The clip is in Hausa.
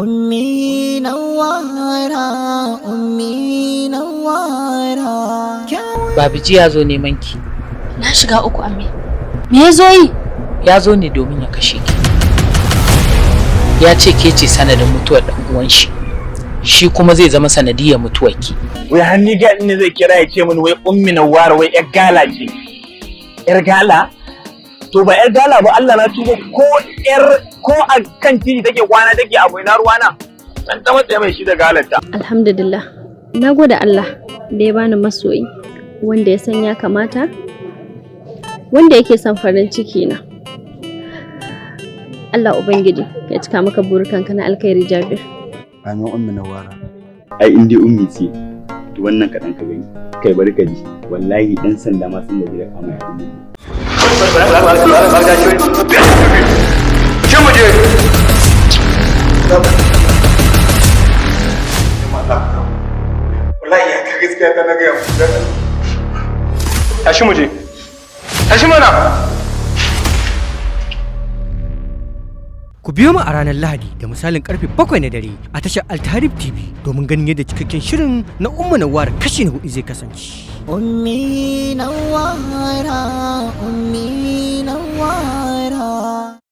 Ummi Nawara, Ummi Nawara. Babiji ya zo neman ki. Na shiga uku amme. Me ya zo yi? Ya zo ne domin ya kashe ki. Ya ce ke ce sanadin mutuwar dan uwan shi. Shi kuma zai zama sanadiyar mutuwar ki. Wai hanni ga ne zai kira ya ce min wai Ummi Nawara wai yar gala ce. Yar gala? To ba yar gala ba, Allah na tuba, ko a kan titi take kwana take abu ina ruwana. Dan ta mata mai shi da galarta. Alhamdulillah. Na gode Allah da ya bani masoyi wanda ya san ya kamata, wanda yake son farin ciki na. Allah Ubangiji ya cika maka burukanka na alkhairi, Jabir. Amin Ummi Nawara. Ai in dai Ummi ce, to wannan kaɗan ka gani. Kai bari ka ji, wallahi ɗan sanda ma sun gaji da kama ya Ummi. Wallahi ya ka gaskiya ta na ga mu. Tashi mu je. Tashi mana. Ku biyo mu a ranar Lahadi da misalin karfe 7 na dare a tashar Altarib TV domin ganin yadda cikakken shirin na Ummu Nawara kashi na 4 zai kasance. Ummi Nawara, Ummi Nawara.